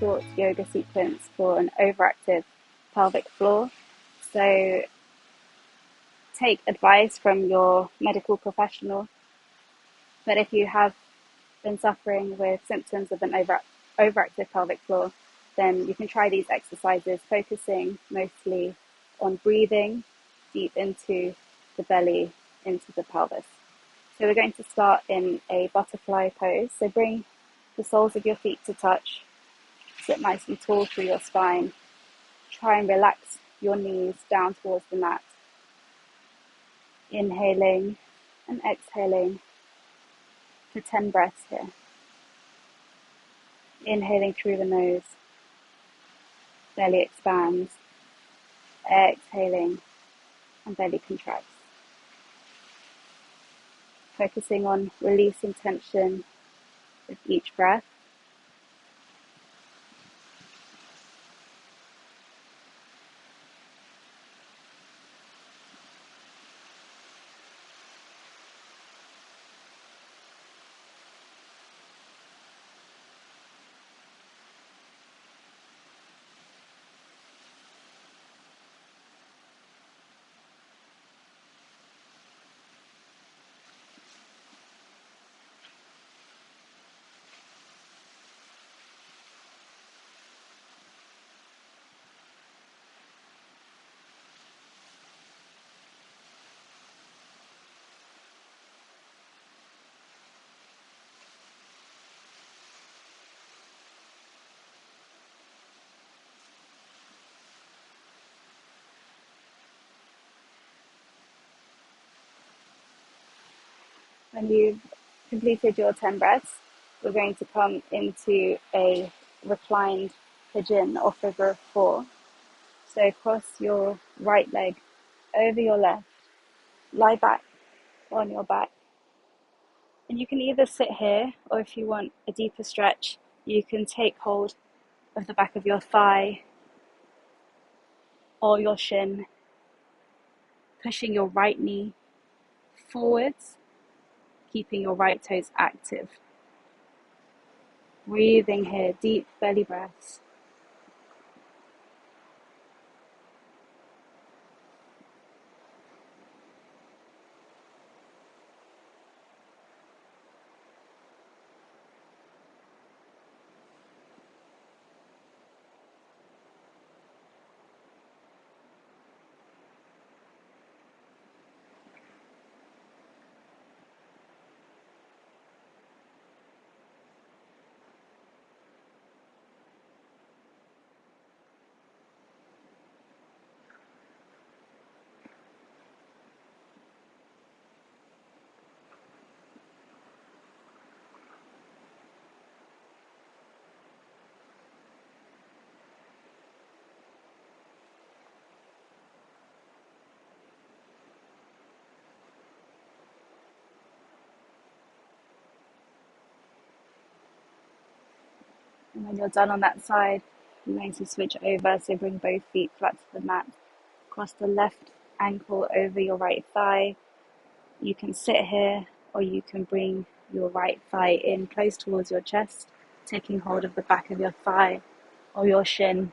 short yoga sequence for an overactive pelvic floor. So take advice from your medical professional. But if you have been suffering with symptoms of an overactive pelvic floor, then you can try these exercises, focusing mostly on breathing deep into the belly, into the pelvis. So we're going to start in a butterfly pose. So bring the soles of your feet to touch. Sit nice and tall through your spine. Try and relax your knees down towards the mat. Inhaling and exhaling for 10 breaths here. Inhaling through the nose, belly expands. Exhaling and belly contracts. Focusing on releasing tension with each breath. When you've completed your 10 breaths, we're going to come into a reclined pigeon or figure of 4. So cross your right leg over your left, lie back on your back. And you can either sit here, or if you want a deeper stretch, you can take hold of the back of your thigh or your shin, pushing your right knee forwards, keeping your right toes active. Breathing here, deep belly breaths. And when you're done on that side, you're going to switch over. So bring both feet flat to the mat. Cross the left ankle over your right thigh. You can sit here, or you can bring your right thigh in close towards your chest, taking hold of the back of your thigh or your shin,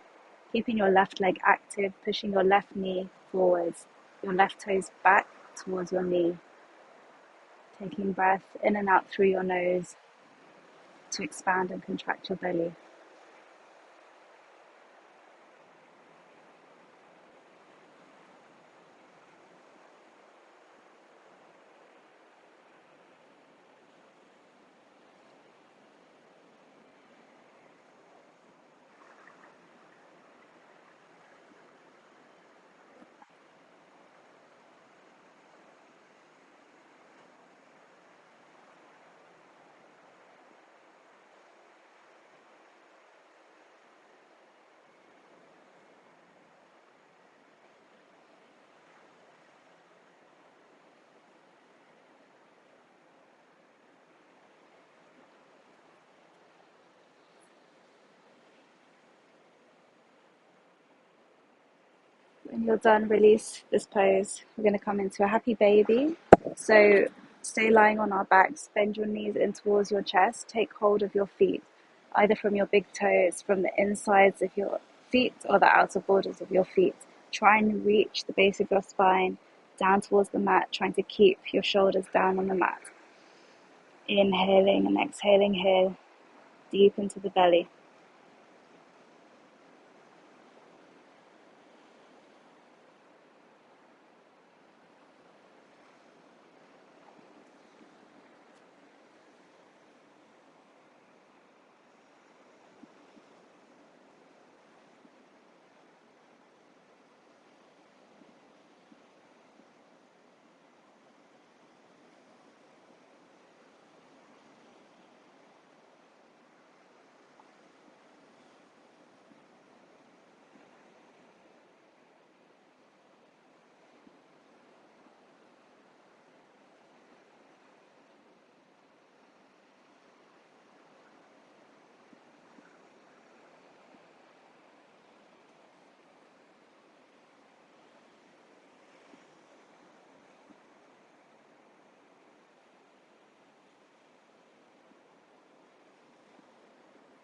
keeping your left leg active, pushing your left knee forwards, your left toes back towards your knee. Taking breath in and out through your nose to expand and contract your belly. When you're done, release this pose. We're going to come into a happy baby. So stay lying on our backs, bend your knees in towards your chest, take hold of your feet either from your big toes, from the insides of your feet, or the outer borders of your feet. Try and reach the base of your spine down towards the mat, trying to keep your shoulders down on the mat. Inhaling and exhaling here, deep into the belly.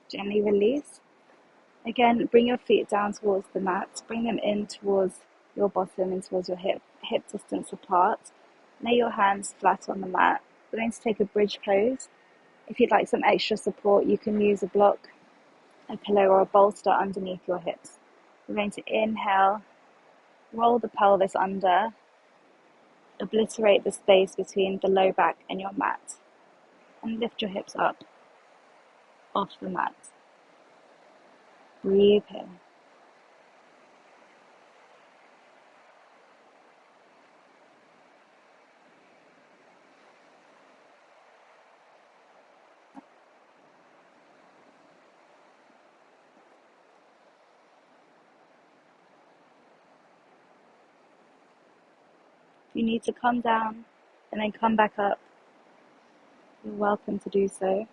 Gently release. Again, bring your feet down towards the mat. Bring them in towards your bottom and towards your hip distance apart. Lay your hands flat on the mat. We're going to take a bridge pose. If you'd like some extra support, you can use a block, a pillow, or a bolster underneath your hips. We're going to inhale, roll the pelvis under, obliterate the space between the low back and your mat, and lift your hips up off the mat. Breathe in. If you need to come down and then come back up, you're welcome to do so.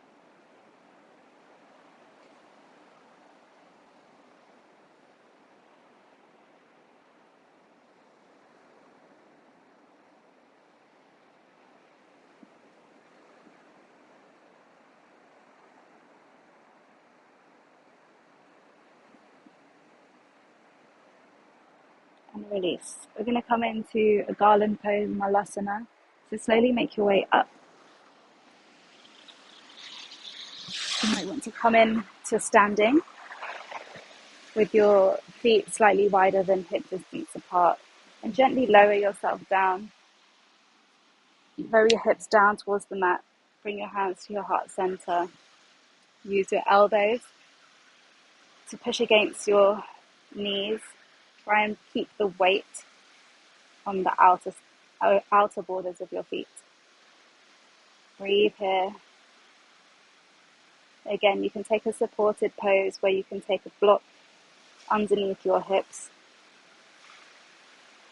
And release. We're going to come into a garland pose, malasana. So slowly make your way up. You might want to come in to standing with your feet slightly wider than hip distance apart, and gently lower yourself down. Lower your hips down towards the mat. Bring your hands to your heart center. Use your elbows to push against your knees. Try and keep the weight on the outer borders of your feet. Breathe here. Again, you can take a supported pose where you can take a block underneath your hips.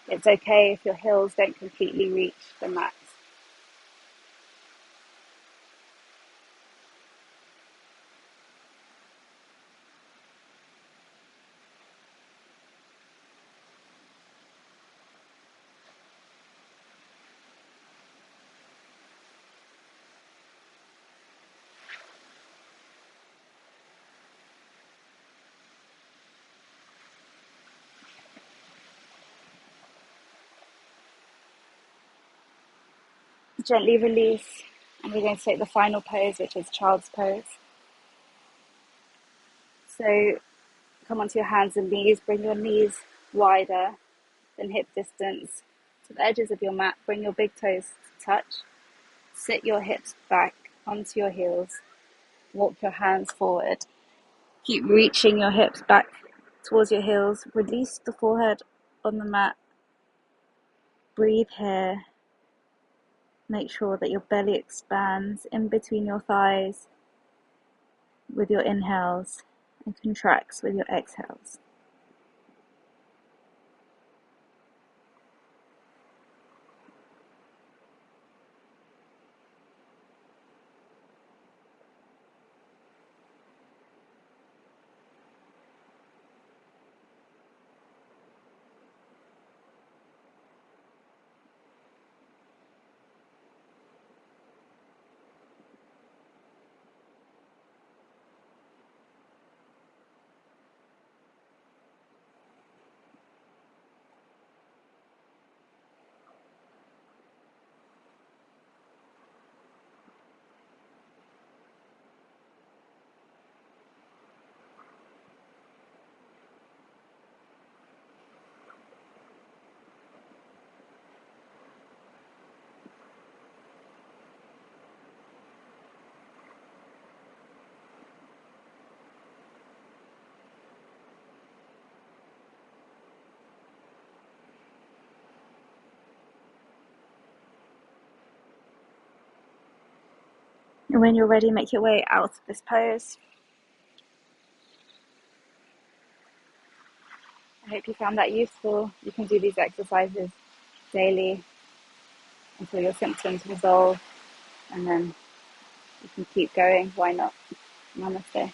It's okay if your heels don't completely reach the mat. Gently release, and we're going to take the final pose, which is child's pose. So come onto your hands and knees, bring your knees wider than hip distance to the edges of your mat. Bring your big toes to touch. Sit your hips back onto your heels. Walk your hands forward. Keep reaching your hips back towards your heels. Release the forehead on the mat. Breathe here. Make sure that your belly expands in between your thighs with your inhales and contracts with your exhales. And when you're ready, make your way out of this pose. I hope you found that useful. You can do these exercises daily until your symptoms resolve, and then you can keep going. Why not? Namaste.